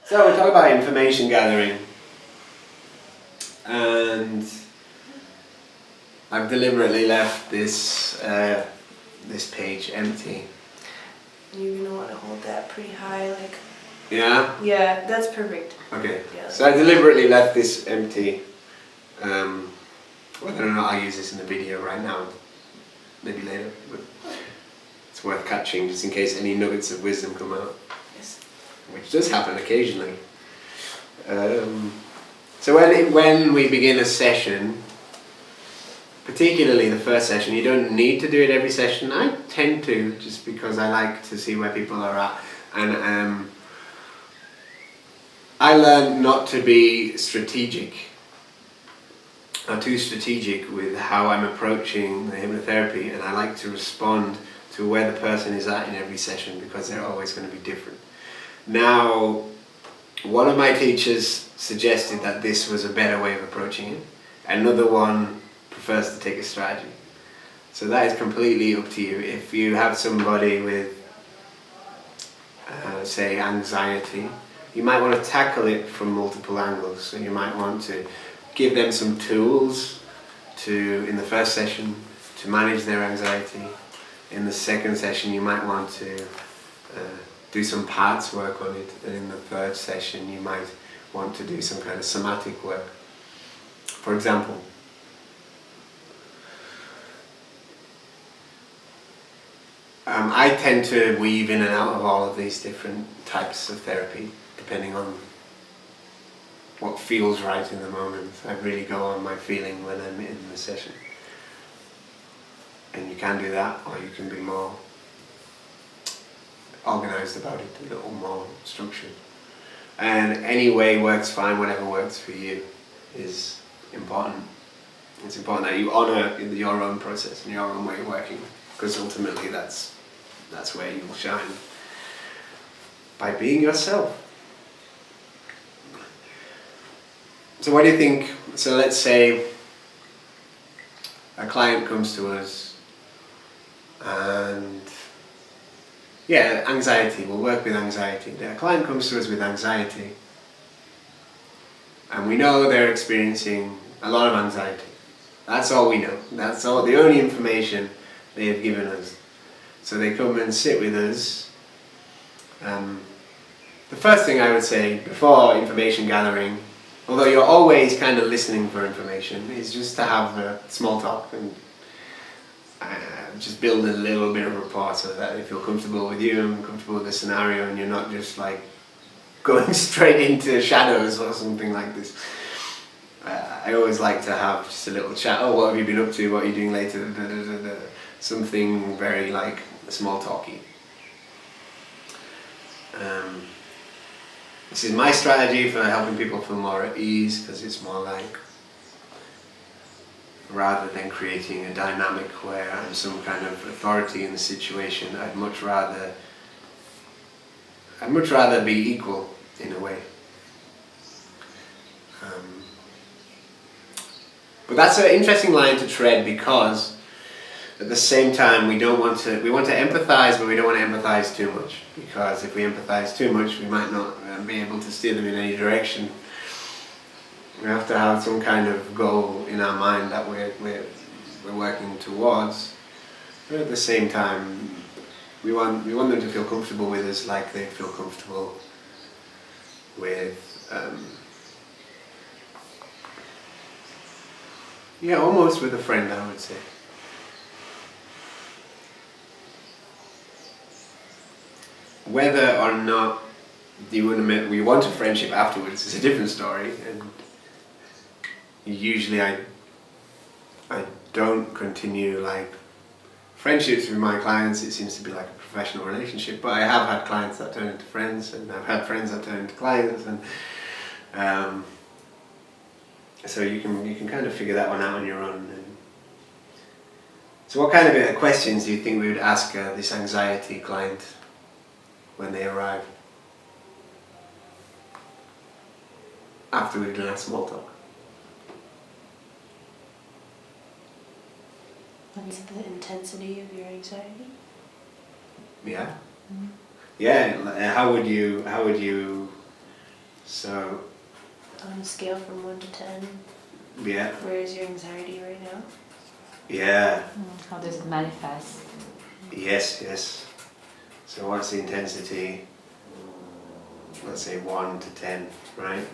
So we talk about information gathering, and I've deliberately left this this page empty. You're gonna want to hold that pretty high, like. Yeah? Yeah, that's perfect. Okay. Yeah. So I deliberately left this empty. Whether or not I use this in the video right now, maybe later, but it's worth catching just in case any nuggets of wisdom come out. Yes. Which does happen occasionally. So when we begin a session, particularly the first session, you don't need to do it every session. I tend to, just because I like to see where people are at. And I learned not to be strategic, or too strategic with how I'm approaching the hypnotherapy, and I like to respond to where the person is at in every session, because they're always going to be different. Now, one of my teachers suggested that this was a better way of approaching it. Another one prefers to take a strategy. So that is completely up to you. If you have somebody with, say, anxiety, you might want to tackle it from multiple angles. So you might want to give them some tools in the first session, to manage their anxiety. In the second session, you might want to do some parts work on it, and in the third session you might want to do some kind of somatic work. For example, I tend to weave in and out of all of these different types of therapy, depending on what feels right in the moment. I really go on my feeling when I'm in the session. And you can do that, or you can be more organised about it, a little more structured. And any way works fine, whatever works for you is important. It's important that you honour your own process and your own way of working, because ultimately that's where you will shine, by being yourself. So what do you think? So let's say a client comes to us and anxiety, we'll work with anxiety. A client comes to us with anxiety, and we know they're experiencing a lot of anxiety. That's all we know. That's all, the only information they have given us. So they come and sit with us. The first thing I would say before information gathering, although you're always kind of listening for information, is just to have a small talk and just build a little bit of rapport, so that they feel comfortable with you and comfortable with the scenario, and you're not just like going straight into shadows or something like this. I always like to have just a little chat. Oh, what have you been up to? What are you doing later? Something very like small talky. This is my strategy for helping people feel more at ease, because it's more like, rather than creating a dynamic where I'm some kind of authority in the situation, I'd much rather be equal in a way. But that's an interesting line to tread, because at the same time we want to empathize, but we don't want to empathize too much, because if we empathize too much we might not be able to steer them in any direction. We have to have some kind of goal in our mind that we're working towards, but at the same time we want them to feel comfortable with us, like they feel comfortable with almost with a friend, I would say. Whether or not we want a friendship afterwards is a different story, and usually I don't continue like friendships with my clients. It seems to be like a professional relationship, but I have had clients that turn into friends, and I've had friends that turn into clients, and so you can kind of figure that one out on your own. And so what kind of questions do you think we would ask this anxiety client when they arrive, after we've done our small talk? What's the intensity of your anxiety? Yeah. Mm-hmm. Yeah. How would you So, On a scale from 1 to 10, yeah, where is your anxiety right now? yeah, How does it manifest? yes. So what's the intensity? Let's say 1 to 10, right?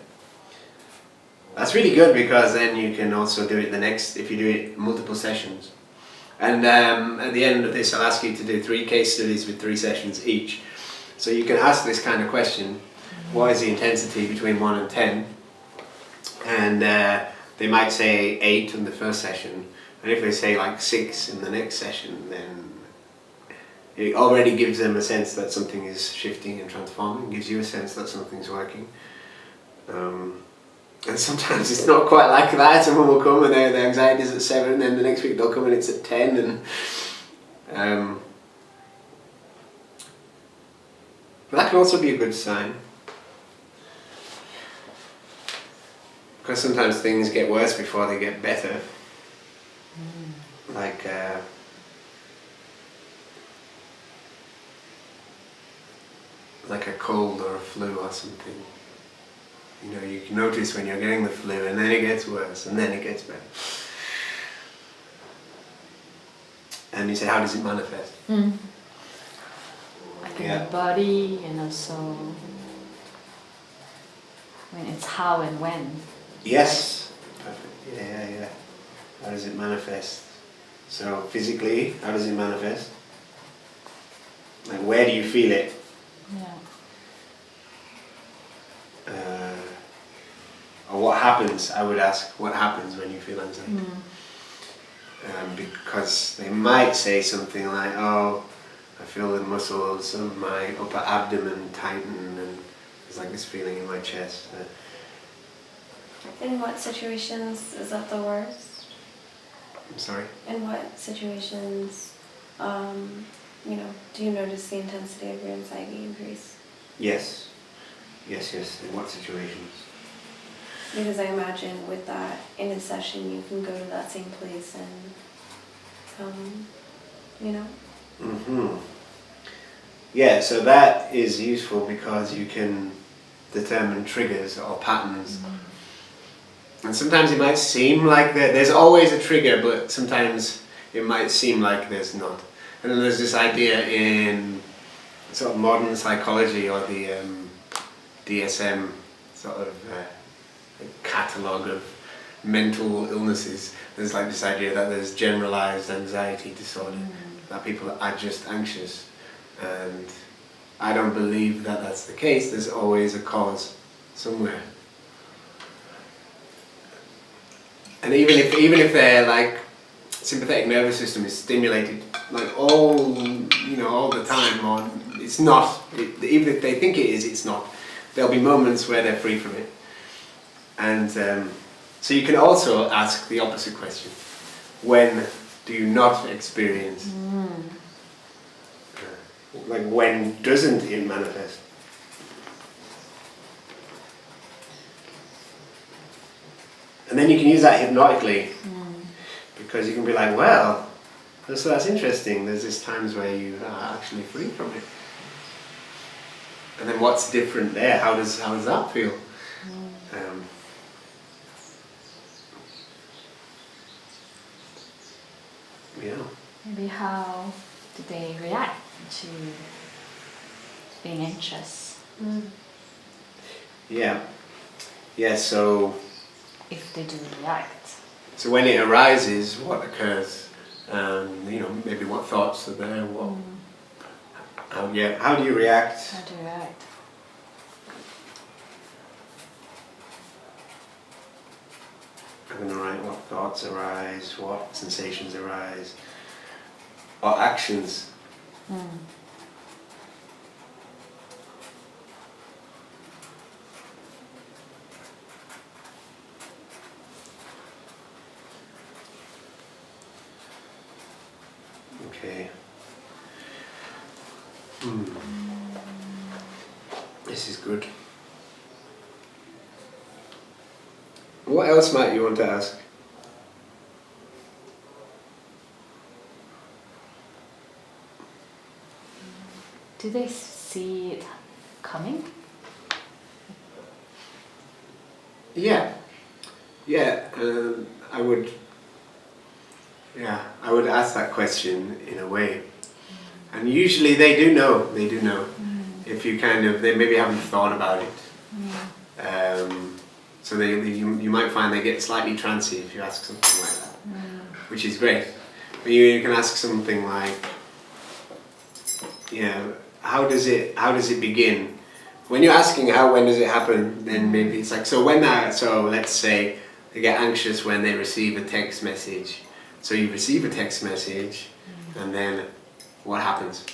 That's really good because then you can also do it if you do it multiple sessions. And at the end of this, I'll ask you to do 3 case studies with 3 sessions each. So you can ask this kind of question: what is the intensity between 1 and 10? And they might say 8 in the first session, and if they say like 6 in the next session, then it already gives them a sense that something is shifting and transforming, gives you a sense that something's working. And sometimes it's not quite like that. Someone will come and their anxiety is at 7, and then the next week they'll come and it's at 10. But that can also be a good sign. Because sometimes things get worse before they get better. Like a cold or a flu or something. You know, you can notice when you're getting the flu and then it gets worse and then it gets better. And you say, how does it manifest? Like in the body, and also it's how and when. Yes. Perfect. Yeah. How does it manifest? So physically, how does it manifest? Like, where do you feel it? Yeah. Or what happens? I would ask, what happens when you feel anxiety? Because they might say something like, oh, I feel the muscles of my upper abdomen tighten and there's like this feeling in my chest. In what situations is that the worst? I'm sorry? In what situations, do you notice the intensity of your anxiety increase? Yes. In what situations? Because I imagine with that, in a session, you can go to that same place and, Yeah, so that is useful because you can determine triggers or patterns. And sometimes it might seem like there's always a trigger, but sometimes it might seem like there's not. And then there's this idea in sort of modern psychology, or the DSM sort of catalogue of mental illnesses. There's like this idea that there's generalized anxiety disorder, that people are just anxious. And I don't believe that that's the case. There's always a cause somewhere. And even if their like sympathetic nervous system is stimulated like all the time, or it's not, even if they think it is, it's not. There'll be moments where they're free from it. And so you can also ask the opposite question: when do you not experience? Like, when doesn't it manifest? And then you can use that hypnotically, because you can be like, well, so that's interesting. There's these times where you are actually free from it. And then what's different there? How does that feel? Yeah. Maybe how do they react to being anxious? Yeah. So If they do react. So when it arises, what occurs? Maybe what thoughts are there? How do you react? How do you react? I'm going to write what thoughts arise, what sensations arise, what actions. Okay. This is good. What else might you want to ask? Do they see it coming? Yeah, yeah. I would ask that question in a way, and usually they do know. They do know. If you they maybe haven't thought about it. So you might find they get slightly trancy if you ask something like that, which is great. But you can ask something like, how does it begin? When you're asking when does it happen, then maybe it's like, so let's say they get anxious when they receive a text message. So you receive a text message, and then what happens?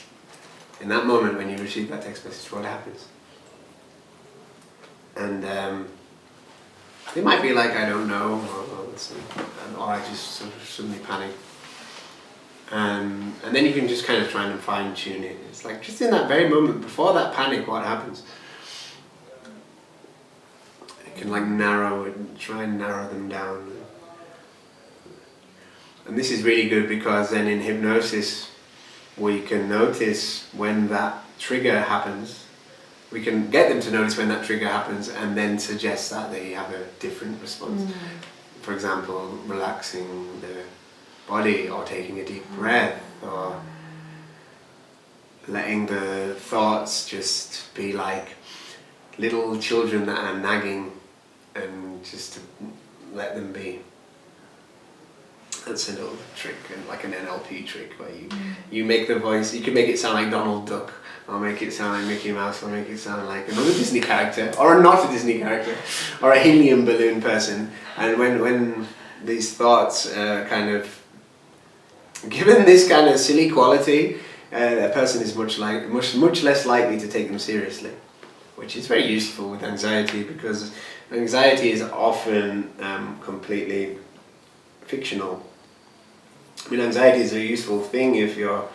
In that moment when you receive that text message, what happens? And they might be like, I don't know, or I just sort of suddenly panic. And then you can just kind of try and fine tune it. It's like, just in that very moment, before that panic, what happens? You can try and narrow them down. And this is really good because then in hypnosis, we can notice when that trigger happens. We can get them to notice when that trigger happens and then suggest that they have a different response. For example, relaxing their body, or taking a deep breath, or letting the thoughts just be like little children that are nagging, and just to let them be. That's a little trick, like an NLP trick, where you make the voice, you can make it sound like Donald Duck, or make it sound like Mickey Mouse, or make it sound like another Disney character, or not a Disney character, or a helium balloon person. And when these thoughts kind of given this kind of silly quality, a person is much less likely to take them seriously, which is very useful with anxiety, because anxiety is often completely fictional. I mean, anxiety is a useful thing if you're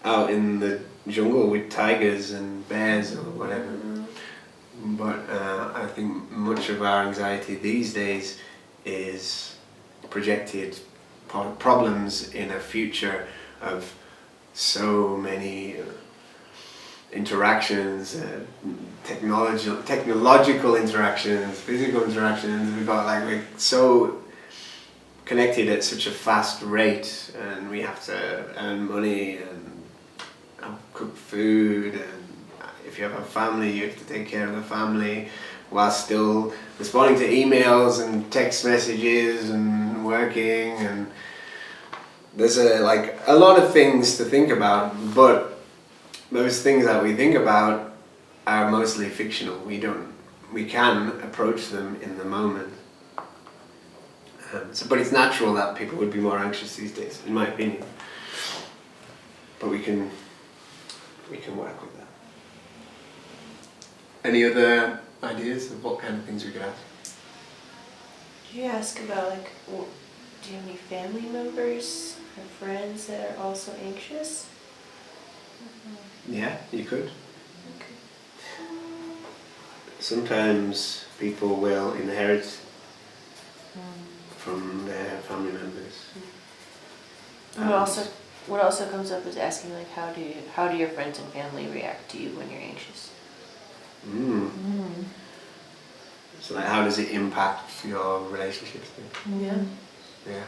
out in the jungle with tigers and bears or whatever. But I think much of our anxiety these days is projected problems in a future of so many interactions, technological interactions, physical interactions. We're so connected at such a fast rate, and we have to earn money and cook food, and if you have a family, you have to take care of the family while still responding to emails and text messages and working, and there's a lot of things to think about, but those things that we think about are mostly fictional. We can approach them in the moment. But it's natural that people would be more anxious these days, in my opinion. But we can work with that. Any other ideas of what kind of things we could ask? Did you ask about do you have any family members or friends that are also anxious? Yeah, you could. Okay. Sometimes people will inherit from their family members. What also comes up is asking how do your friends and family react to you when you're anxious? So how does it impact your relationships then? Yeah. Yeah.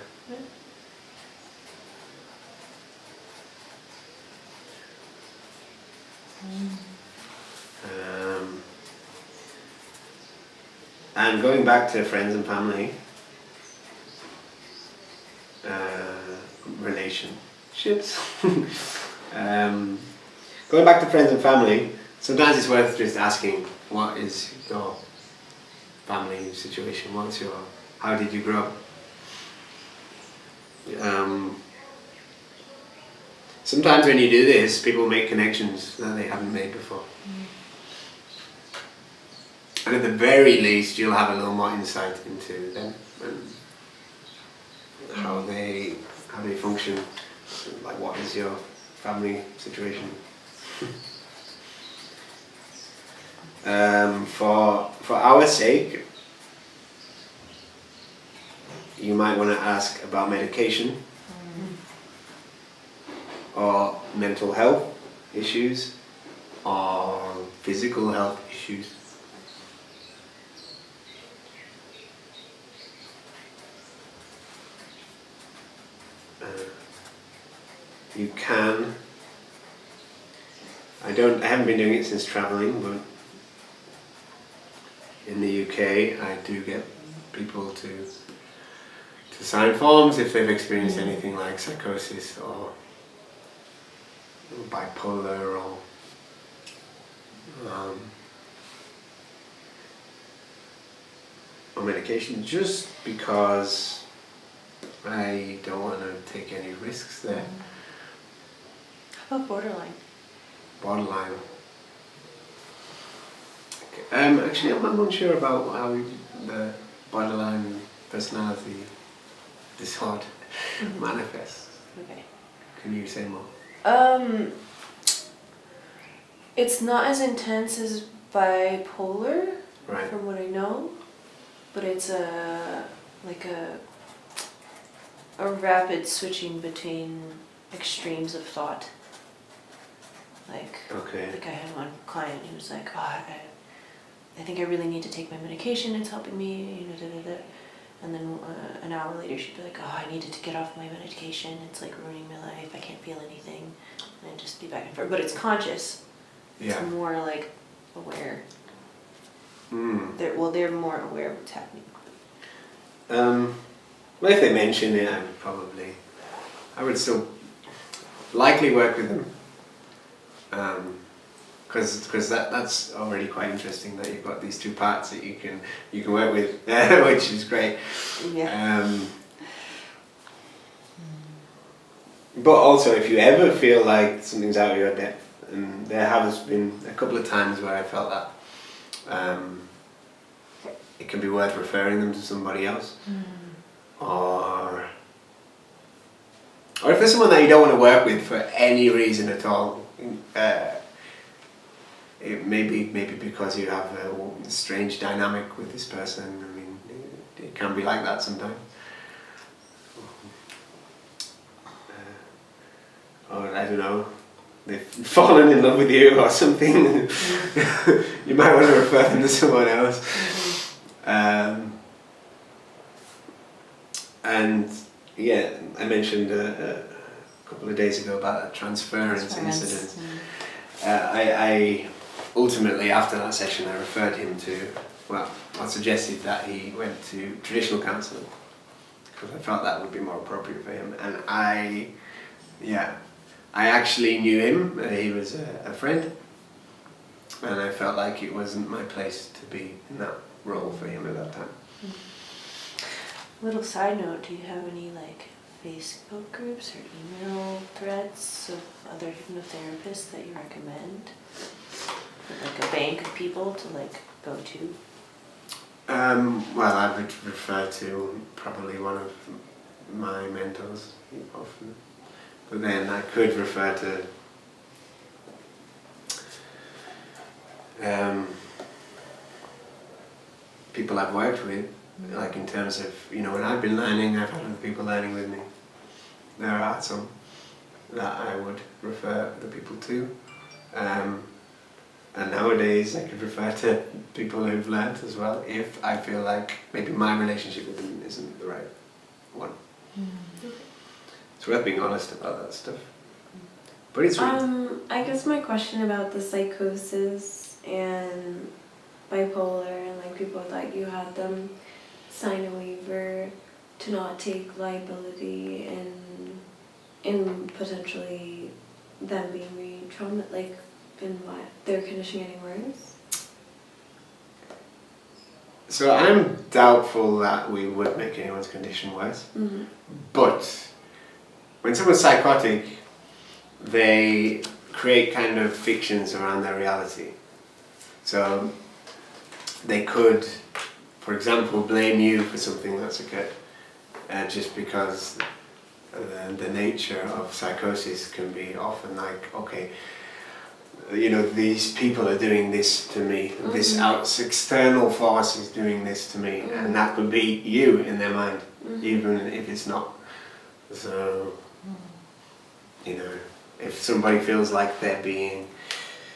And going back to friends and family, relationships. Going back to friends and family, sometimes it's worth just asking, what is your family situation? How did you grow up? Sometimes when you do this, people make connections that they haven't made before. And at the very least, you'll have a little more insight into them and how they function. Like, what is your family situation? For our sake, you might want to ask about medication or mental health issues or physical health issues. you can. I haven't been doing it since travelling, but in the UK I do get people to sign forms if they've experienced anything like psychosis or bipolar or medication, just because I don't want to take any risks there. How about borderline? Borderline. Actually, I'm unsure about how the borderline personality disorder manifests. Okay. Can you say more? It's not as intense as bipolar, Right. from what I know, but it's a rapid switching between extremes of thought. Okay. Like I had one client who was like, oh, I think I really need to take my medication, it's helping me, you know, da, da, da. And then an hour later she'd be like, oh, I needed to get off my medication, it's like ruining my life, I can't feel anything. And just be back and forth. But it's conscious. Yeah. It's more like aware. Mm. They're more aware of what's happening. Well, if they mention it, I would still likely work with them. Because that's already quite interesting that you've got these two parts that you can work with, which is great. Yeah. But also, if you ever feel like something's out of your depth, and there has been a couple of times where I felt that, it can be worth referring them to somebody else, or if there's someone that you don't want to work with for any reason at all. It maybe because you have a strange dynamic with this person. I mean, it can be like that sometimes. Or I don't know, they've fallen in love with you or something. You might want to refer them to someone else. And yeah, I mentioned a couple of days ago about a transference incident. I ultimately, after that session, I referred him to, I suggested that he went to traditional counselling because I felt that would be more appropriate for him. And I actually knew him. He was a friend, and I felt like it wasn't my place to be in that role for him at that time. Little side note, do you have any Facebook groups or email threads of other hypnotherapists that you recommend? Like a bank of people to go to? Well, I would refer to probably one of my mentors often, but then I could refer to people I've worked with, like in terms of, when I've been learning, I've had other people learning with me. There are some that I would refer other people to. And nowadays I could refer to people who've learnt as well if I feel like maybe my relationship with them isn't the right one. It's worth being honest about that stuff. But it's I guess my question about the psychosis and bipolar and people that you had them sign a waiver to not take liability in potentially them being re-traumatized, in what their condition getting worse? So I'm doubtful that we would make anyone's condition worse. Mm-hmm. But when someone's psychotic, they create kind of fictions around their reality. So they could, for example, blame you for something that's occurred, just because the nature of psychosis can be often okay, these people are doing this to me, this external force is doing this to me, and that could be you in their mind, even if it's not. So, if somebody feels like they're being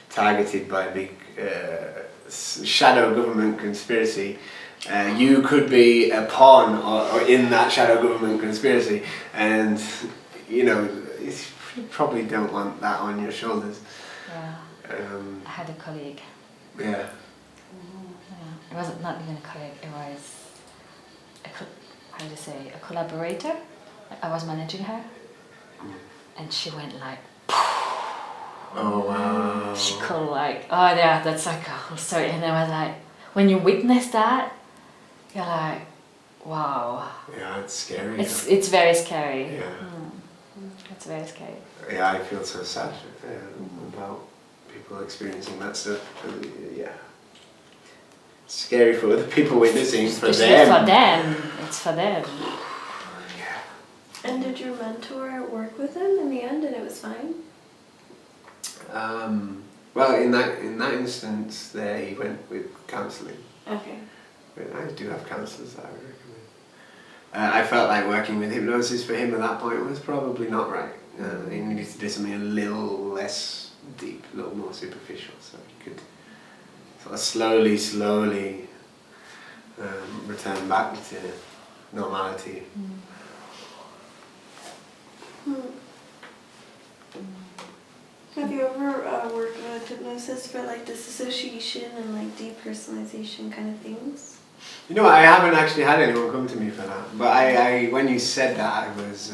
targeted by a big shadow government conspiracy, you could be a pawn or in that shadow government conspiracy, and you probably don't want that on your shoulders. Yeah. I had a colleague. Yeah. Yeah. It wasn't not even a colleague. It was how do you say, a collaborator. I was managing her, and she went like. Oh wow. She could like, oh yeah, that's like a whole story. And I was like, when you witness that, you're like, wow. Yeah, it's scary. It's very scary. Yeah. It's very scary. Yeah, I feel so sad about people experiencing that stuff. Yeah. It's scary for the people witnessing, for Especially them. for them. It's for them. Yeah. And did your mentor work with him in the end and it was fine? Well, in that instance there, he went with counselling. Okay. But I do have counsellors that I would recommend. I felt like working with hypnosis for him at that point was probably not right. He needed to do something a little less deep, a little more superficial, so he could sort of slowly return back to normality. Have you ever worked with hypnosis for like disassociation and like depersonalization kind of things? You know, I haven't actually had anyone come to me for that, but I when you said that, I was.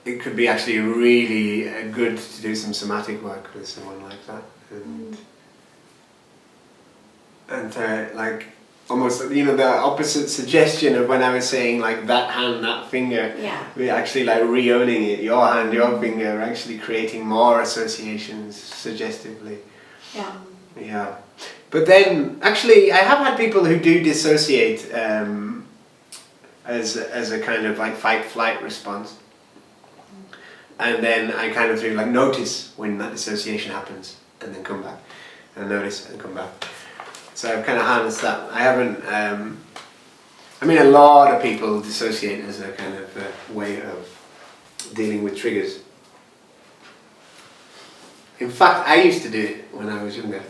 It could be actually really good to do some somatic work with someone like that, and like almost the opposite suggestion of when I was saying like that hand, that finger. Yeah. We're actually like re-owning it. Your hand, your finger, actually creating more associations suggestively. Yeah. Yeah. But then, actually, I have had people who do dissociate as a kind of like fight-flight response. And then I kind of do like notice when that dissociation happens and then come back. And notice and come back. So I've kind of harnessed that. I haven't... I mean, a lot of people dissociate as a kind of way of dealing with triggers. In fact, I used to do it when I was younger.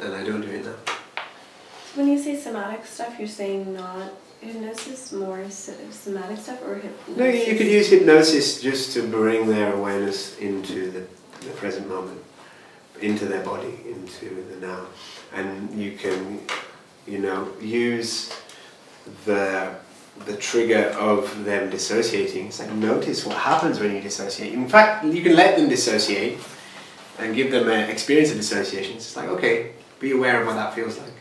And I don't do it now. When you say somatic stuff, you're saying not hypnosis, more somatic stuff, or hypnosis? No, you could use hypnosis just to bring their awareness into the present moment, into their body, into the now. And you can, use the trigger of them dissociating. It's like, notice what happens when you dissociate. In fact, you can let them dissociate and give them an experience of dissociation. It's like, okay, be aware of what that feels like.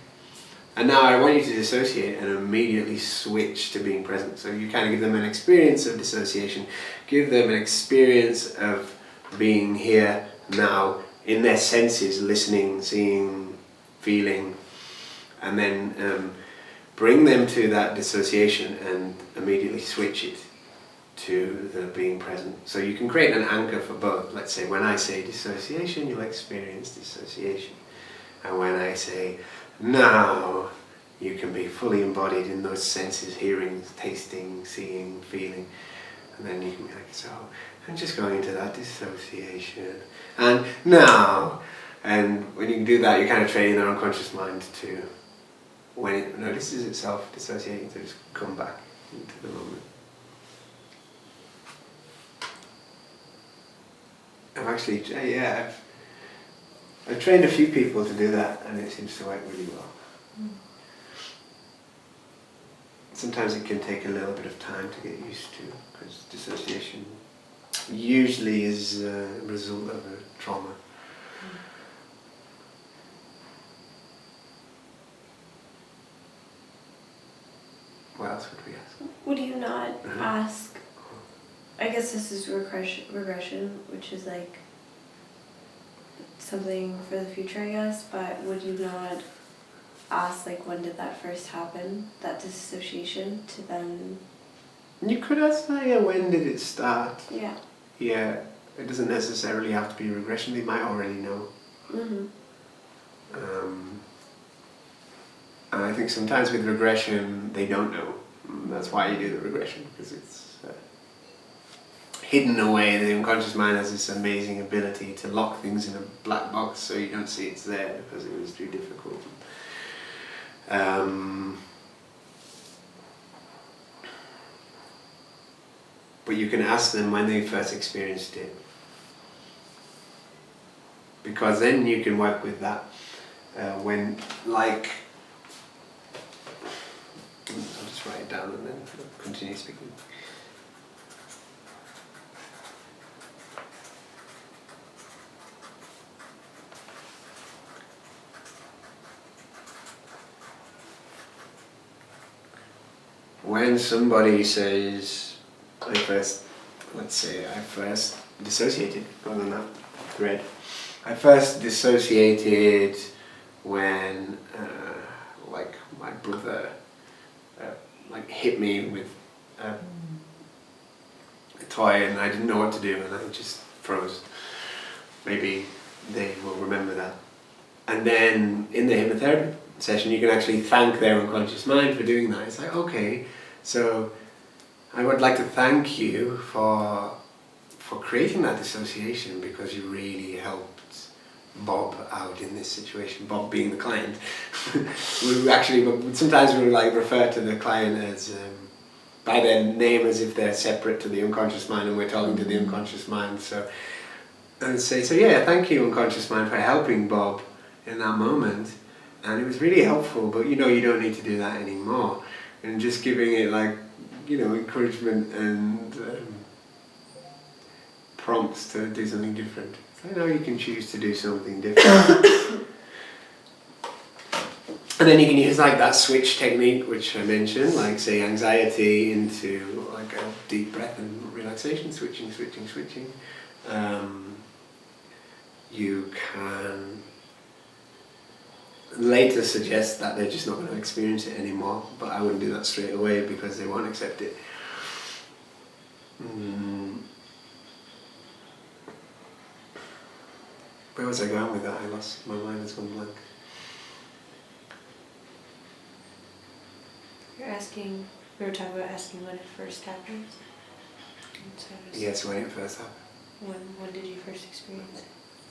And now I want you to dissociate and immediately switch to being present. So you kind of give them an experience of dissociation, give them an experience of being here now in their senses, listening, seeing, feeling, and then bring them to that dissociation and immediately switch it to the being present. So you can create an anchor for both. Let's say when I say dissociation, you'll experience dissociation. And when I say now, you can be fully embodied in those senses, hearing, tasting, seeing, feeling. And then you can be like, so I'm just going into that dissociation. And now, and when you can do that, you're kind of training their unconscious mind to, when it notices itself dissociating, to just come back into the moment. I've trained a few people to do that, and it seems to work really well. Sometimes it can take a little bit of time to get used to, because dissociation usually is a result of a trauma. What else would we ask? Would you not ask, I guess this is regression, which is like something for the future, I guess, but would you not ask like when did that first happen, that dissociation, to then... You could ask that, yeah, when did it start? Yeah. Yeah, it doesn't necessarily have to be regression, they might already know. And I think sometimes with regression, they don't know. That's why you do the regression, because it's hidden away. The unconscious mind has this amazing ability to lock things in a black box so you don't see it's there because it was too difficult. But you can ask them when they first experienced it. Because then you can work with that. When, like, I'll just write it down and then continue speaking. When somebody says, let's say I first dissociated, rather than that thread. I first dissociated when, like, my brother, like, hit me with a toy and I didn't know what to do and I just froze. Maybe they will remember that. And then in the hypnotherapy session, you can actually thank their unconscious mind for doing that. It's like, okay, so I would like to thank you for creating that dissociation because you really helped Bob out in this situation, Bob being the client. Sometimes we like refer to the client as by their name as if they're separate to the unconscious mind and we're talking to the unconscious mind. So and say, so yeah, thank you unconscious mind for helping Bob in that moment, and it was really helpful, but you know you don't need to do that anymore, and just giving it like, you know, encouragement and prompts to do something different. I know you can choose to do something different. And then you can use like that switch technique which I mentioned, like say anxiety into like a deep breath and relaxation, switching. You can later suggest that they're just not going to experience it anymore, but I wouldn't do that straight away because they won't accept it. Where was I going with that? I lost, my mind has gone blank. We were talking about asking when it first happened. Yes, when it first happened. When did you first experience it?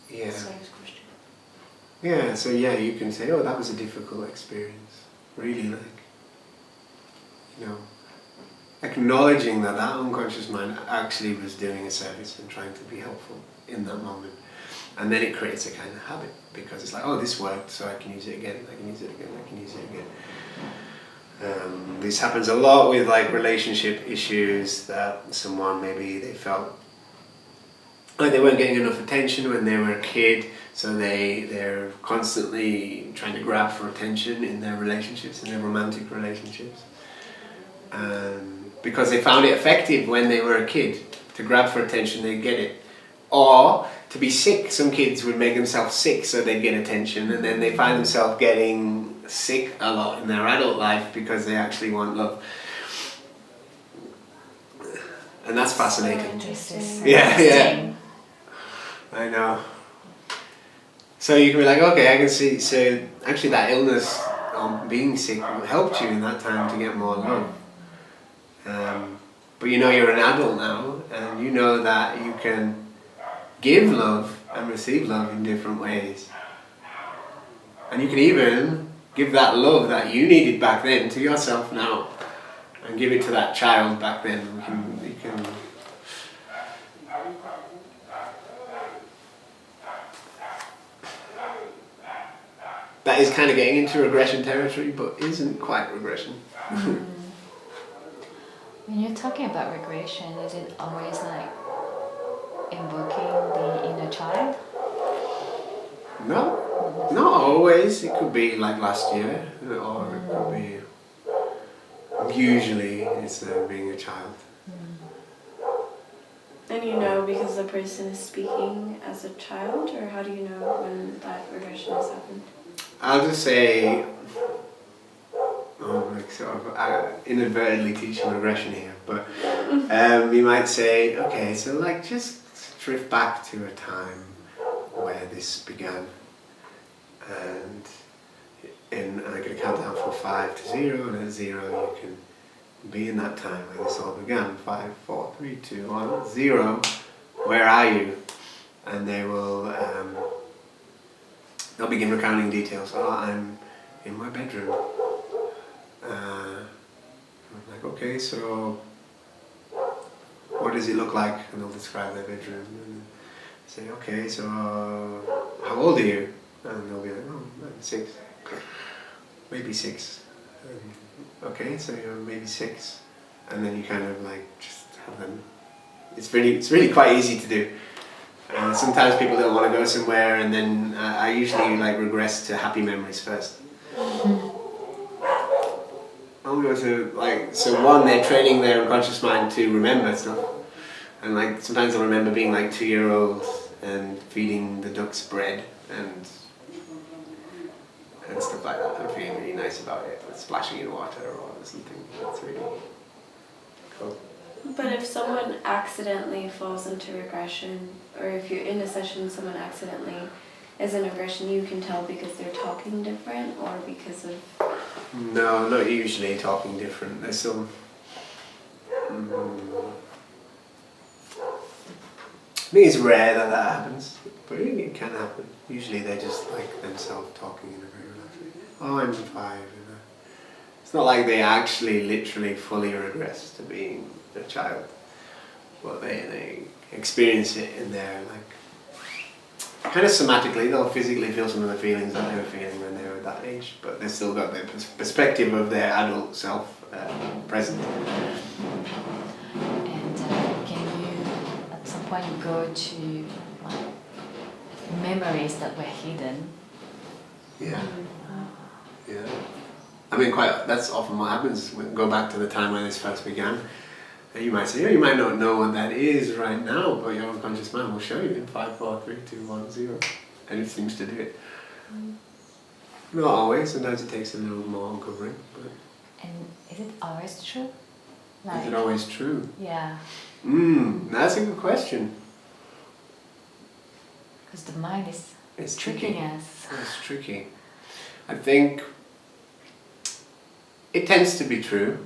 Yeah. That's the next question. Yeah, so yeah, you can say, oh, that was a difficult experience. Really, like, you know, acknowledging that that unconscious mind actually was doing a service and trying to be helpful in that moment. And then it creates a kind of habit because it's like, oh, this worked, so I can use it again, I can use it again, I can use it again. This happens a lot with like relationship issues, that someone maybe they felt like they weren't getting enough attention when they were a kid, so they're constantly trying to grab for attention in their relationships, in their romantic relationships. Because they found it effective when they were a kid, to grab for attention, they'd get it. Or to be sick, some kids would make themselves sick so they'd get attention, and then they find themselves getting sick a lot in their adult life because they actually want love. And that's fascinating. Yeah. I know. So you can be like, okay, I can see, so actually that illness or being sick helped you in that time to get more love. But you know you're an adult now, and you know that you can give love and receive love in different ways. And you can even give that love that you needed back then to yourself now, and give it to that child back then. You can that is kind of getting into regression territory, but isn't quite regression. When you're talking about regression, is it always like invoking the inner child? No, not always. It could be like last year, or it could be. Usually, it's being a child. And you know because the person is speaking as a child, or how do you know when that regression has happened? I'll just say, like sort of inadvertently teaching regression here, but you might say, okay, so like just drift back to a time where this began, and I'm going to count down from 5 to 0, and at 0 you can be in that time where this all began. 5, 4, 3, 2, 1, 0. Where are you? And they will. They'll begin recounting details. Oh, I'm in my bedroom. I'm like, okay, so what what does it look like? And they'll describe their bedroom. And say, okay, so how old are you? And they'll be like, oh, I'm 6. Maybe 6. Okay, so you're maybe 6. And then you kind of like just have them. It's really quite easy to do. Sometimes people don't want to go somewhere, and then I usually like regress to happy memories first. I'll go to like, so one, they're training their unconscious mind to remember stuff, and like sometimes they'll remember being like 2-year-old and feeding the ducks bread and stuff like that, and feeling really nice about it, or splashing in water or something. That's really cool. But if someone accidentally falls into regression, or if you're in a session and someone accidentally is in regression, you can tell because they're talking different, or because of... No, not usually talking different. There's some... I think it's rare that happens, but it can happen. Usually they're just like themselves talking in a very relaxed way. Oh, I'm 5. It's not like they actually literally fully regress to being a child, but they experience it in their like kind of somatically. They'll physically feel some of the feelings that they were feeling when they were that age, but they've still got their perspective of their adult self present. And can you, at some point, go to like, memories that were hidden? Yeah. Yeah. I mean, that's often what happens. We go back to the time when this first began. And you might say, you might not know what that is right now, but your unconscious mind will show you in 5, 4, 3, 2, 1, 0. And it seems to do it. Not always. Sometimes it takes a little more uncovering. But And is it always true? is it always true? Yeah. That's a good question. Because the mind is It's tricking tricky. us. It's tricky. I think it tends to be true.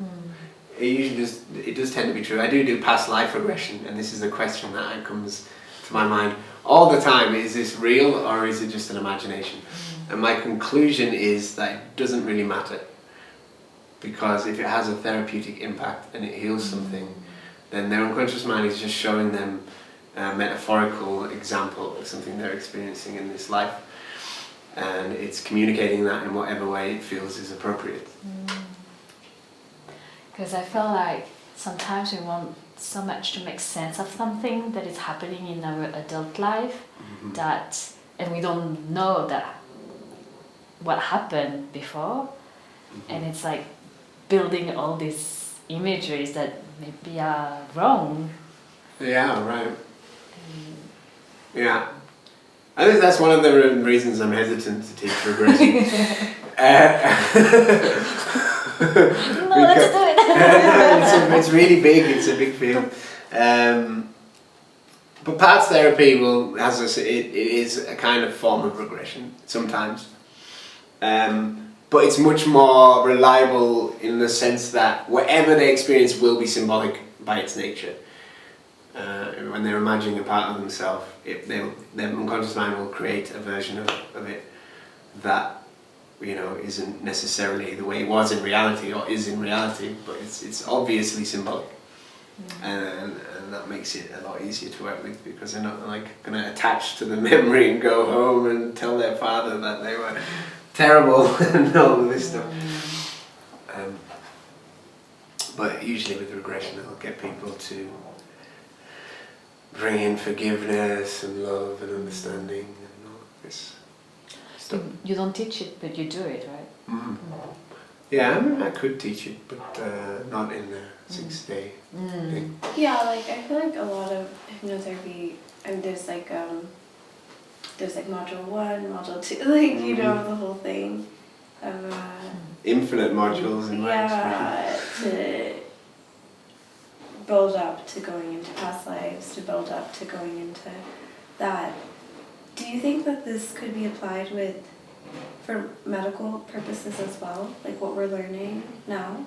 It does tend to be true. I do past life regression, and this is a question that comes to my mind all the time. Is this real, or is it just an imagination? And my conclusion is that it doesn't really matter, because if it has a therapeutic impact and it heals something, then their unconscious mind is just showing them a metaphorical example of something they're experiencing in this life, and it's communicating that in whatever way it feels is appropriate. Because I feel like sometimes we want so much to make sense of something that is happening in our adult life, and we don't know that what happened before, and it's like building all these imageries that maybe are wrong. Yeah, right. Yeah. I think that's one of the reasons I'm hesitant to teach regression. No, let's do it. It's really big. It's a big field. But parts therapy will, as I say, it is a kind of form of regression sometimes. But it's much more reliable in the sense that whatever they experience will be symbolic by its nature. When they're imagining a part of themselves, their unconscious mind will create a version of it that isn't necessarily the way it was in reality or is in reality, but it's obviously symbolic, and that makes it a lot easier to work with, because they're not like going to attach to the memory and go home and tell their father that they were terrible and all of this stuff. But usually with regression, it'll get people to bring in forgiveness and love and understanding and all this stuff. You don't teach it, but you do it, right? Yeah, I mean, I could teach it, but not in a 6-day thing. Yeah, like I feel like a lot of hypnotherapy, and there's like module 1, module 2, like the whole thing. Infinite modules in my experience. To build up to going into past lives, to build up to going into that. Do you think that this could be applied for medical purposes as well, like what we're learning now?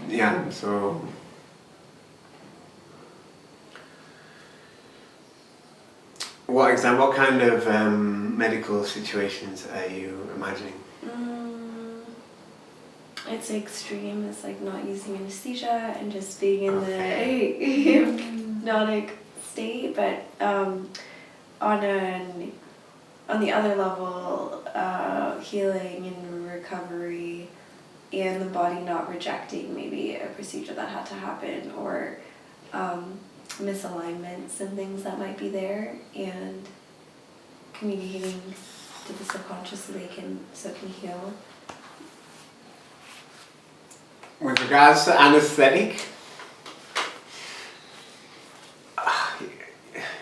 Yeah, so what kind of medical situations are you imagining? It's extreme. It's like not using anesthesia and just being in the hypnotic state, but on the other level, healing and recovery, and the body not rejecting maybe a procedure that had to happen, or misalignments and things that might be there, and communicating to the subconscious so it can heal. With regards to anesthetic,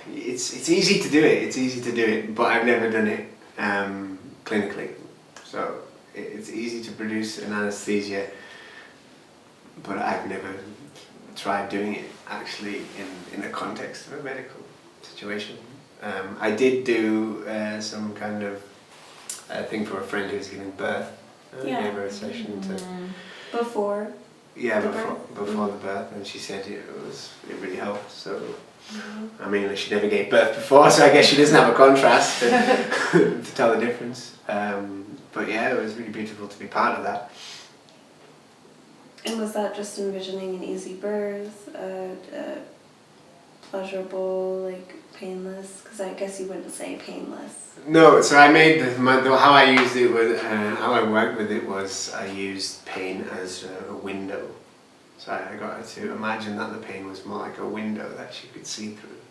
it's easy to do it. It's easy to do it, but I've never done it clinically. So it's easy to produce an anesthesia, but I've never tried doing it actually in the context of a medical situation. I did do some kind of thing for a friend who was giving birth. I gave her a session to. Before? Yeah, the before the birth, and she said it really helped. So, I mean, she never gave birth before, so I guess she doesn't have a contrast to tell the difference. But yeah, it was really beautiful to be part of that. And was that just envisioning an easy birth, pleasurable, like painless? Because I guess you wouldn't say painless. No, so I made how I used it with how I worked with it was I used pain as a window. So I got her to imagine that the pain was more like a window that she could see through.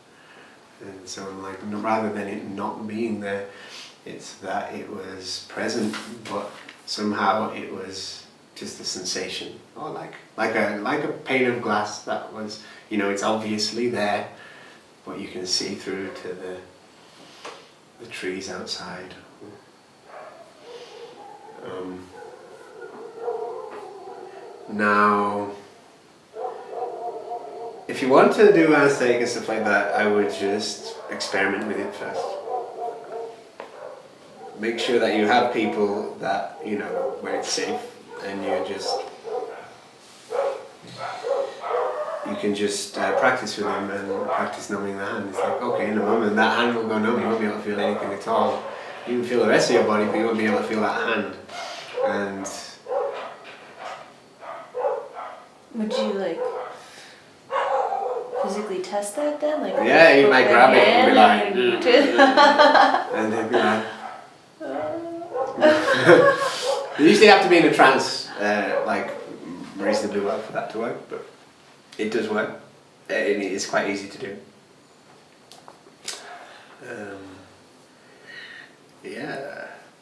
And so I'm like, rather than it not being there, it's that it was present, but somehow it was just a sensation, or like a pane of glass that was, it's obviously there, but you can see through to the trees outside. Now, if you want to do anesthetic and stuff like that, I would just experiment with it first. Make sure that you have people that, where it's safe, and you can just practice with them and practice numbing the hand. It's like, okay, in a moment that hand will go numb, you won't be able to feel anything at all. You can feel the rest of your body, but you won't be able to feel that hand. And would you physically test that then? Yeah, you might grab it and be like, and they'd be like, you usually have to be in a trance, reasonably well for that to work, but it does work. It is quite easy to do.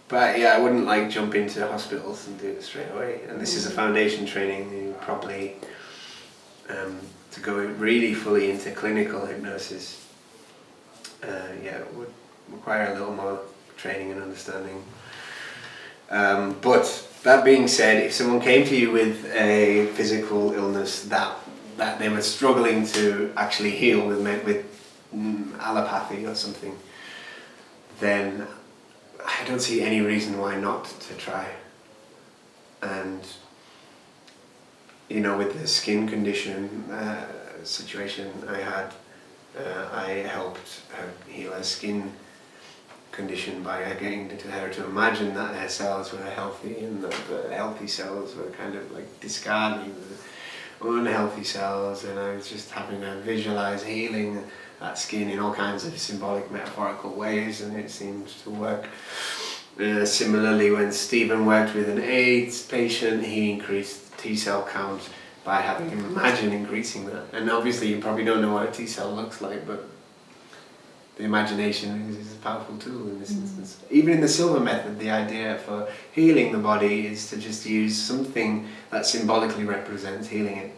But I wouldn't jump into hospitals and do it straight away. And this is a foundation training. You probably to go really fully into clinical hypnosis. It would require a little more training and understanding. But that being said, if someone came to you with a physical illness that they were struggling to actually heal with allopathy or something, then I don't see any reason why not to try. And with the skin condition situation I had, I helped her heal her skin condition by getting her to imagine that her cells were healthy and that the healthy cells were kind of discarding the unhealthy cells, and I was just having her visualize healing that skin in all kinds of symbolic, metaphorical ways, and it seemed to work. Similarly, when Stephen worked with an AIDS patient, he increased T-cell count by having him imagine increasing that. And obviously you probably don't know what a T-cell looks like, but the imagination is a powerful tool in this instance. Even in the Silver method, the idea for healing the body is to just use something that symbolically represents healing it.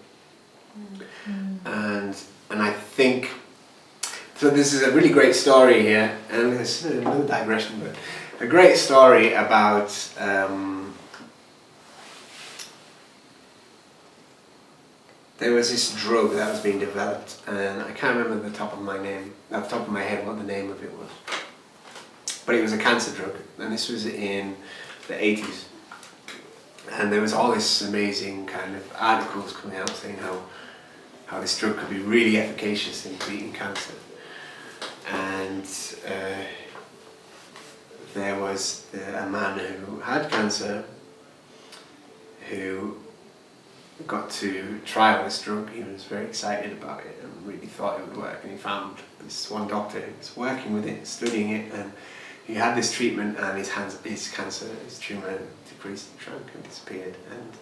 And I think, so this is a really great story here, and there's a little digression, but a great story about there was this drug that was being developed, and I can't remember off the top of my head what the name of it was, but it was a cancer drug, and this was in the 80s, and there was all this amazing kind of articles coming out saying how this drug could be really efficacious in treating cancer. And there was a man who had cancer who got to trial this drug, he was very excited about it and really thought it would work. And he found this one doctor who was working with it, studying it, and he had this treatment, and his cancer, his tumour decreased, shrunk, and disappeared, and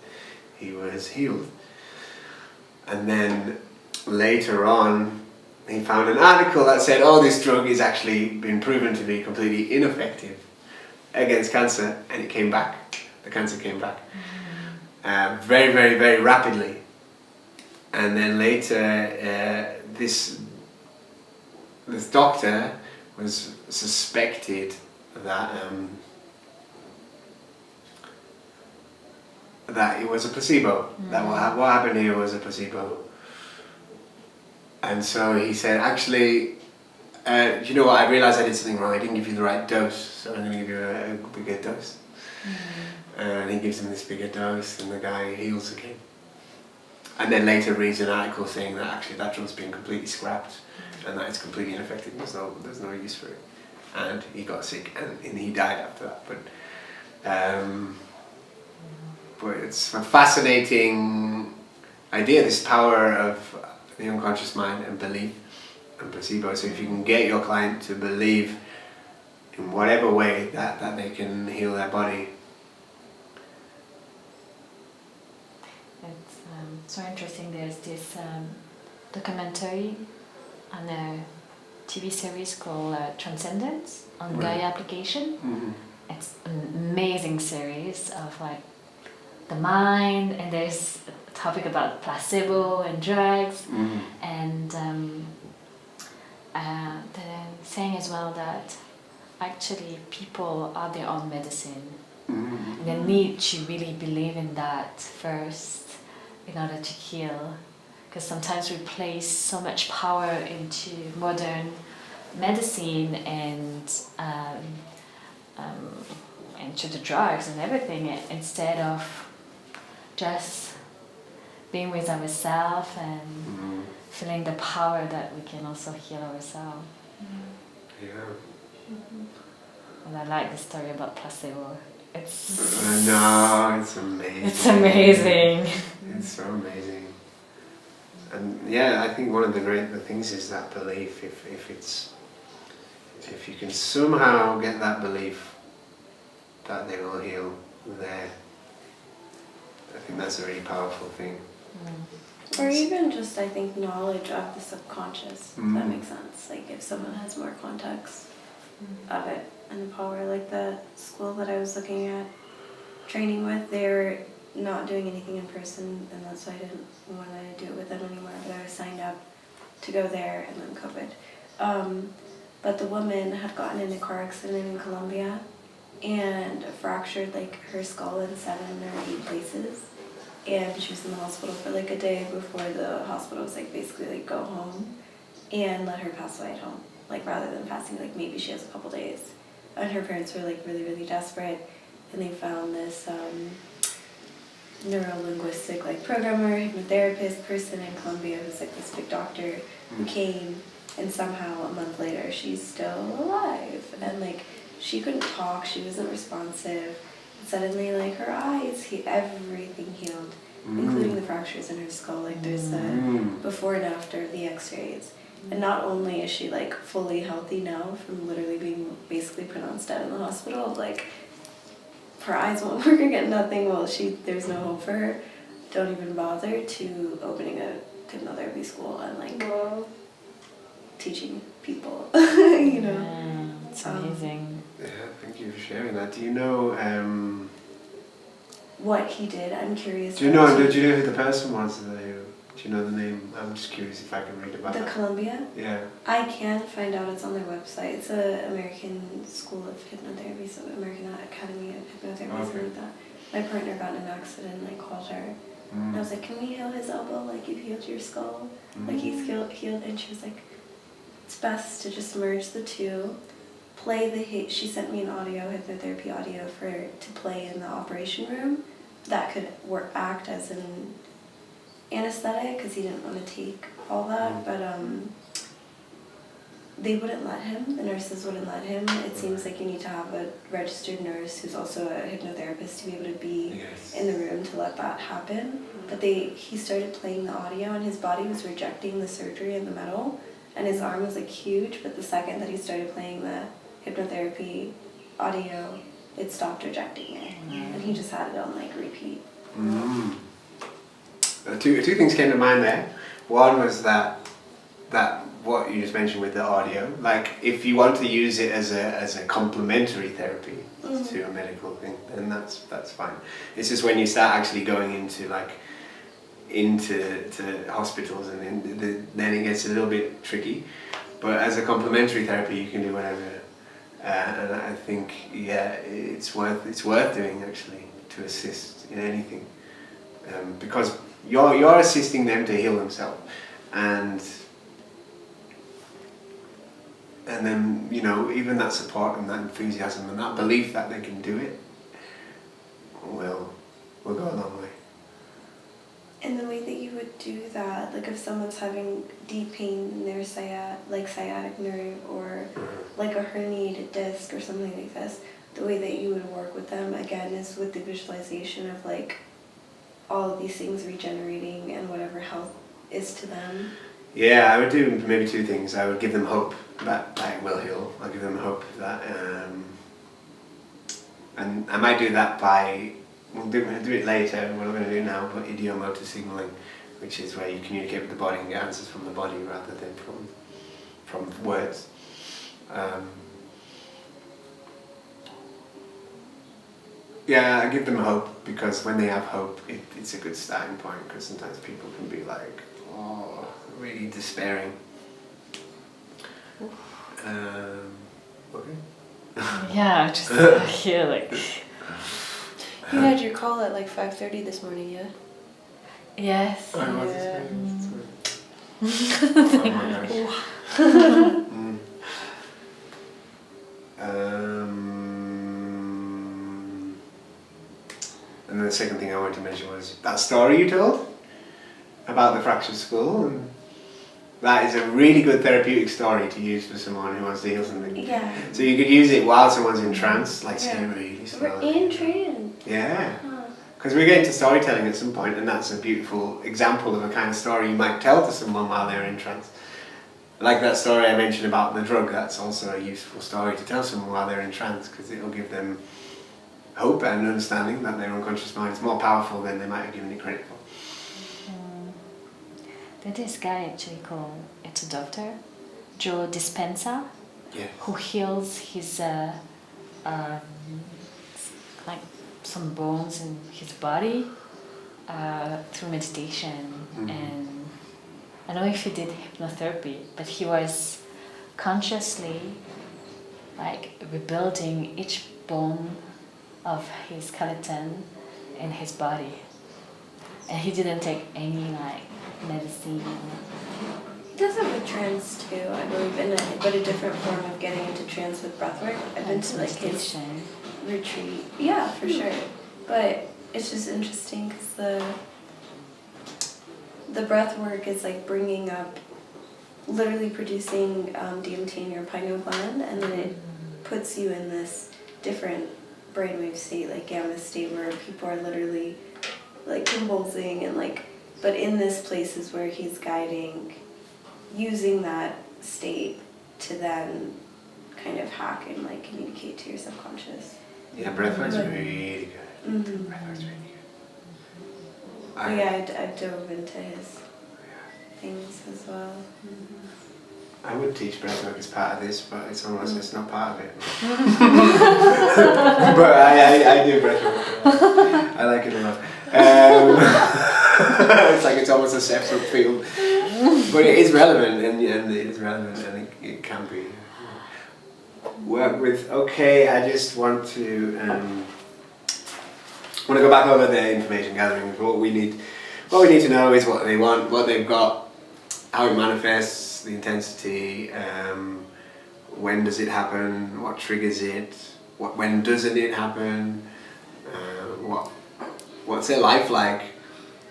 he was healed. And then later on, he found an article that said, "Oh, this drug is actually been proven to be completely ineffective against cancer," and it came back. The cancer came back very, very, very rapidly. And then later, this doctor was suspected that that it was a placebo. That what happened here was a placebo. And so he said, "Actually, do you know what? I realised I did something wrong. I didn't give you the right dose, so I'm going to give you a bigger dose." And he gives him this bigger dose, and the guy heals again. And then later reads an article saying that actually that drug's been completely scrapped, and that it's completely ineffective. There's no use for it. And he got sick, and he died after that. But it's a fascinating idea, this power of the unconscious mind and belief and placebo. So if you can get your client to believe in whatever way that they can heal their body. It's so interesting. There's this documentary and a TV series called Transcendence on Gaia application. It's an amazing series of like the mind, and there's a topic about placebo and drugs, and they're saying as well that actually people are their own medicine. And they need to really believe in that first in order to heal, because sometimes we place so much power into modern medicine and into the drugs and everything, instead of just being with ourselves and feeling the power that we can also heal ourselves. Yeah. And I like the story about placebo. No, it's amazing. It's amazing. It's so amazing. And yeah, I think one of the great things is that belief. If you can somehow get that belief that they will heal there, I think that's a really powerful thing. Or even just, I think, knowledge of the subconscious, if that makes sense. Like if someone has more context of it and the power, like the school that I was looking at training with, they were not doing anything in person, and that's why I didn't want to do it with them anymore, but I was signed up to go there, and then COVID. But the woman had gotten in a car accident in Colombia and fractured like her skull in 7 or 8 places. And she was in the hospital for like a day before the hospital was like basically like go home and let her pass away at home. Like rather than passing, like maybe she has a couple days. And her parents were like really, really desperate, and they found this neuro-linguistic like programmer, hypnotherapist person in Colombia who's like this big doctor who came, and somehow a month later she's still alive. And like she couldn't talk, she wasn't responsive. Suddenly, like her eyes, everything healed, including the fractures in her skull. Like there's a before and after the X-rays, and not only is she like fully healthy now from literally being basically pronounced dead in the hospital, like her eyes won't work again, nothing. Well, there's no hope for her. Don't even bother, to opening a hypnotherapy school and like teaching people, you know. Yeah, it's amazing. Yeah, thank you for sharing that. Do you know what he did? I'm curious. Do you know who the person was? Do you know the name? I'm just curious if I can read about The that. Columbia? Yeah. I can find out. It's on their website. It's an American School of Hypnotherapy, so American Academy of Hypnotherapy, something like that. My partner got in an accident and I called her. And I was like, can we heal his elbow? Like, you've healed your skull. Like, he's healed. And she was like, it's best to just merge the two. She sent me an hypnotherapy audio to play in the operation room. That could act as an anesthetic, because he didn't want to take all that. But they wouldn't let him. The nurses wouldn't let him. It seems like you need to have a registered nurse who's also a hypnotherapist to be able to be in the room to let that happen. But he started playing the audio, and his body was rejecting the surgery and the metal, and his arm was like huge, but the second that he started playing the hypnotherapy audio, it stopped rejecting it, and he just had it on like repeat. Two things came to mind there. One was that what you just mentioned with the audio, like if you want to use it as a complementary therapy to a medical thing, then that's fine. It's just when you start actually going into hospitals, and then it gets a little bit tricky. But as a complementary therapy, you can do whatever, and I think it's worth doing actually to assist in anything, because you're assisting them to heal themselves, and then even that support and that enthusiasm and that belief that they can do it will go a long way. And the way that you would do that, like if someone's having deep pain in their sciatic nerve, or like a herniated disc or something like this, the way that you would work with them again is with the visualization of like all of these things regenerating and whatever health is to them. Yeah, I would do maybe two things. I would give them hope that it will heal. I'll give them hope that, and I might do that by, we'll do it later, we're not going to do it now, but idiomotor signaling, which is where you communicate with the body and get answers from the body rather than from words. Yeah, I give them hope, because when they have hope, it's a good starting point, because sometimes people can be like, really despairing. Okay. Yeah, just here like. You had your call at like 5:30 this morning, yeah? Yes. Oh, Yeah. Oh my gosh. And the second thing I wanted to mention was that story you told about the fractured skull, and that is a really good therapeutic story to use for someone who wants to heal something. Yeah. So you could use it while someone's in trance, like say really slowly. We're in trance. Yeah. Because we're getting to storytelling at some point, and that's a beautiful example of a kind of story you might tell to someone while they're in trance. Like that story I mentioned about the drug, that's also a useful story to tell someone while they're in trance, because it'll give them hope and understanding that their unconscious mind is more powerful than they might have given it credit for. There's this guy actually called, it's a doctor, Joe Dispenza, who heals his like some bones in his body through meditation. And I don't know if he did hypnotherapy, but he was consciously like rebuilding each bone of his skeleton in his body, and he didn't take any like medicine. He does it with trance too, I believe, but a different form of getting into trance with breathwork. I've been to like his retreat. Yeah, for sure. But it's just interesting because the breath work is like bringing up, literally producing DMT in your pineal gland, and then it puts you in this different brainwave state, like gamma state, where people are literally like convulsing and like, but in this place is where he's guiding, using that state to then kind of hack and like communicate to your subconscious. Yeah, breathwork's really good. Breathwork's really good. I dove into his things as well. I would teach breathwork as part of this, but it's almost it's not part of it. But I do breathwork. I like it a lot. It's like it's almost a separate field, but it is relevant, and it is relevant, and it can be work with. Okay, I just want to go back over the information gathering. What we need to know is what they want, what they've got, how it manifests, the intensity, when does it happen, what triggers it, when doesn't it happen, what's their life like,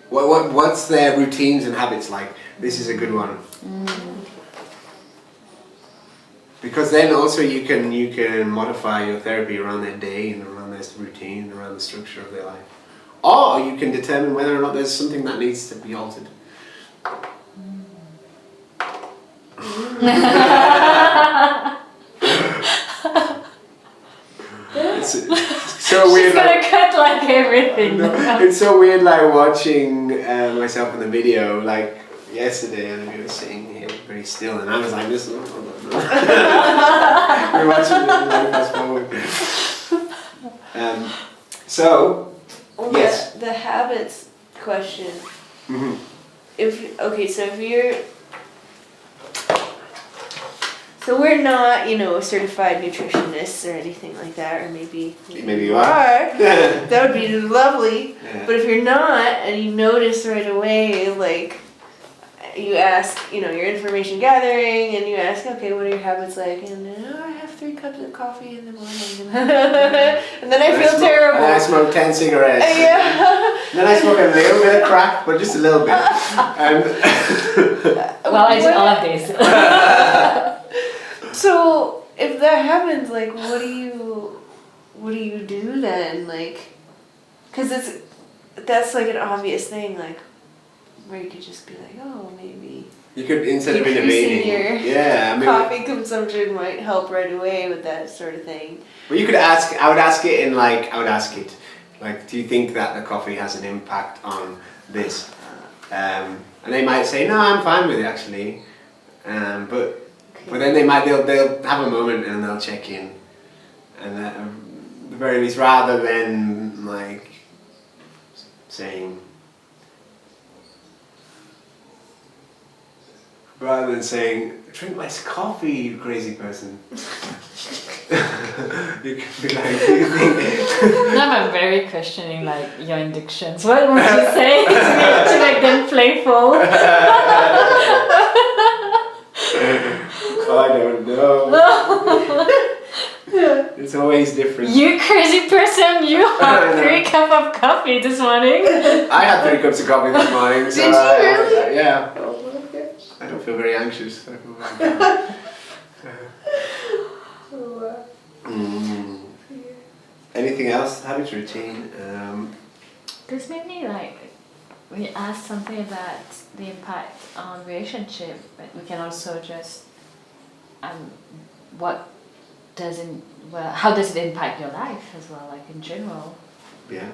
what's their routines and habits like. This is a good one. Because then also you can modify your therapy around their day and around their routine, around the structure of their life. Or you can determine whether or not there's something that needs to be altered. It's so weird. She's gonna cut like everything. It's so weird, like watching myself in the video, like yesterday, and we were sitting here very still, and I was like, "This." We're watching it, like fast forward. So, yes. The habits question. Mm-hmm. So we're not, certified nutritionists or anything like that, or maybe you are. That would be lovely. Yeah. But if you're not, and you notice right away, like, you ask, your information gathering, and you ask, okay, what are your habits like? And I have 3 cups of coffee in the morning, and then I feel terrible. And I smoke 10 cigarettes. Yeah. Then I smoke a little bit of crack, but just a little bit. And Well, I did all of this. So if that happens, like, what do you do then? Like, because that's like an obvious thing, like, where you could just be like, oh, maybe you could, instead of decreasing innovating, your coffee consumption might help right away with that sort of thing. Well, you could ask. I would ask it, like, do you think that the coffee has an impact on this? And they might say, no, I'm fine with it actually. But then they'll have a moment and they'll check in, and at the very least, rather than like saying, drink less coffee, you crazy person. You could be like, do you think? Now I'm very questioning like your inductions. What would you say to make them playful? I don't know. It's always different. You crazy person! You had 3 cups of coffee this morning. I had 3 cups of coffee this morning. So Did you really? Yeah. Oh my gosh. I don't feel very anxious. Anything else? Habit routine. This made me like, we asked something about the impact on relationship, but we can also just, how does it impact your life as well, like in general? Yeah.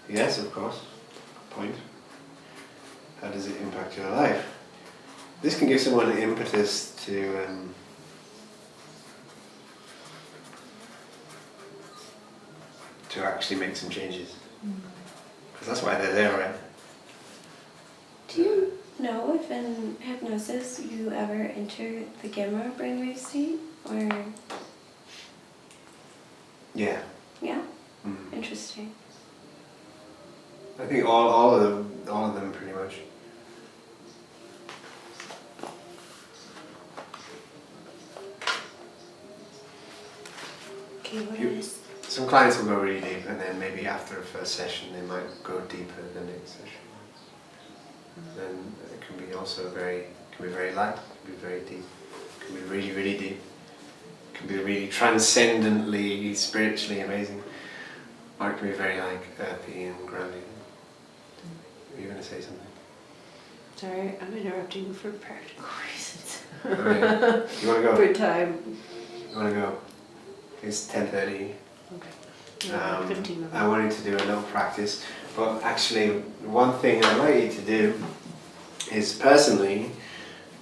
Yes, of course. Good point. How does it impact your life? This can give someone an impetus to actually make some changes. Because that's why they're there, right? Do you know if in hypnosis you ever enter the gamma brainwave state, or? Yeah. Yeah. Mm. Interesting. I think all of them pretty much. Okay, what is? Some clients will go really deep, and then maybe after a first session they might go deeper the next session. Then it can be also very light, it can be very deep, it can be really, really deep, it can be really transcendently, spiritually amazing, or it can be very like earthy and grounding. Are you going to say something? Sorry, I'm interrupting you for practical reasons. Okay. You want to go? For time. You want to go? It's 10:30. Okay. Yeah, 15 minutes. I wanted to do a little practice, but actually one thing I'd like you to do is personally,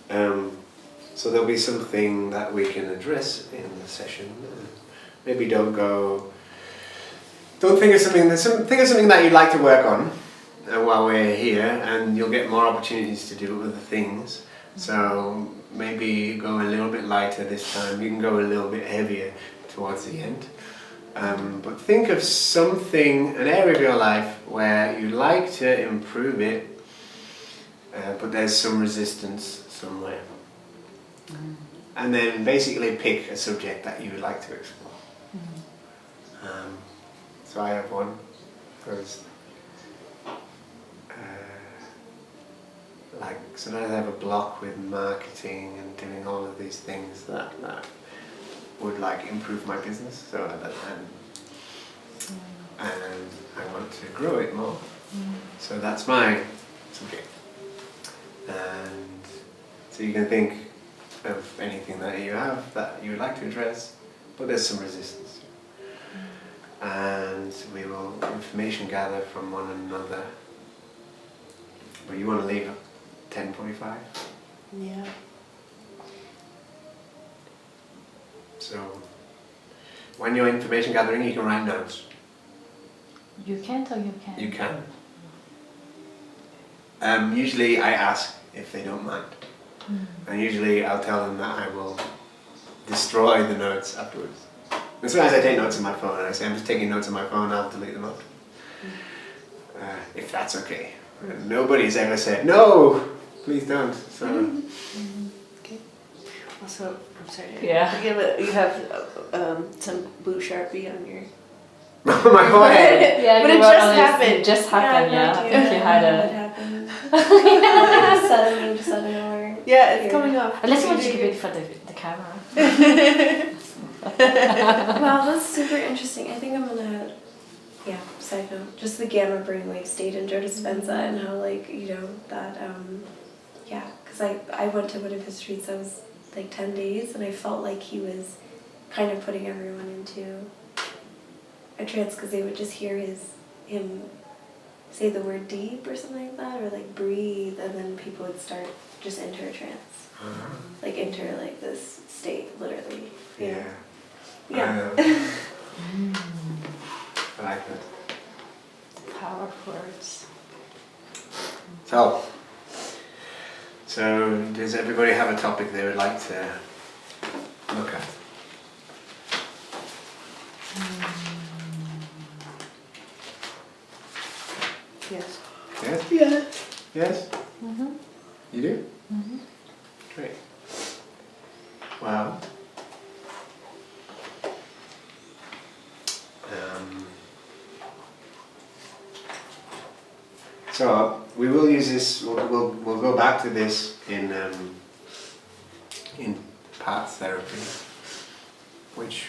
so there'll be something that we can address in the session. Maybe don't think of something that you'd like to work on while we're here, and you'll get more opportunities to do other things. So maybe go a little bit lighter this time. You can go a little bit heavier towards the end. But think of something, an area of your life where you like to improve it, but there's some resistance somewhere. And then basically pick a subject that you would like to explore. So I have one. First, like sometimes I have a block with marketing and doing all of these things that would like improve my business. So and I want to grow it more. So that's my subject. And so you can think of anything that you have that you would like to address, but there's some resistance. And we will information gather from one another. But you want to leave at 10:45? Yeah. So when you're information gathering, you can write notes. You can't or you can? You can. Usually I ask if they don't mind. And usually I'll tell them that I will destroy the notes afterwards. And sometimes I take notes on my phone and I say, I'm just taking notes on my phone, I'll delete them off. If that's okay. And nobody's ever said, no, please don't. So. Okay. Also, I'm sorry. Yeah. You have some blue Sharpie on your... my forehead. Yeah, but you it were just honest. happened. It just happened, Yeah, yeah. I I have no think idea you had what a... happened. Like, suddenly, just out of nowhere. Yeah, it's Here. coming off. Unless you want to keep it for the camera. Wow, that's super interesting. I think I'm gonna, side note, just the gamma brainwave state in Joe Dispenza and how, like, you know, that, because I went to one of his retreats that was like 10 days and I felt like he was kind of putting everyone into a trance because they would just hear him say the word deep or something like that, or like breathe, and then people would start just enter a trance. Like enter like this state, literally. You know? Yeah. I like that. The power of words. So does everybody have a topic they would like to look at? Yes. Yes? Yeah. Yes? Mm-hmm. You do? Mm-hmm. Great. Well, so we will use this. We'll go back to this in parts therapy, which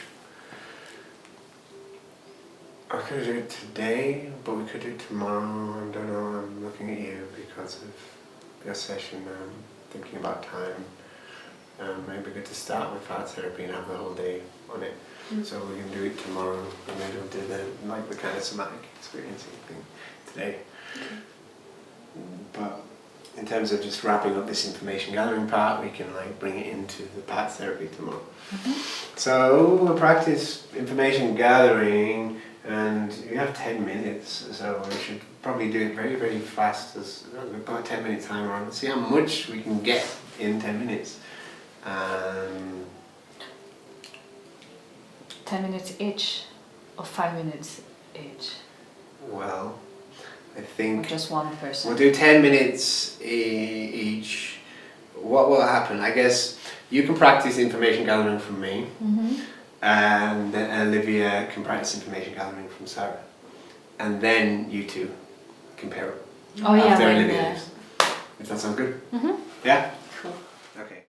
I could do it today, but we could do it tomorrow. I don't know. I'm looking at you because of your session. I'm thinking about time. Maybe good to start with art therapy and have the whole day on it. So we can do it tomorrow, and maybe we'll do the kind of somatic experiencing thing today. But in terms of just wrapping up this information gathering part, we can bring it into the parts therapy tomorrow. So we'll practice information gathering, and you have 10 minutes, so we should probably do it very, very fast. We've got a 10-minute timer on. See how much we can get in 10 minutes. 10 minutes each, or 5 minutes each? Well, I Or think just one person? we'll do 10 minutes each. What will happen? I guess you can practice information gathering from me, and Olivia can practice information gathering from Sarah, and then you two compare it Oh yeah, after when, Olivia leaves. If that sounds good? Yeah?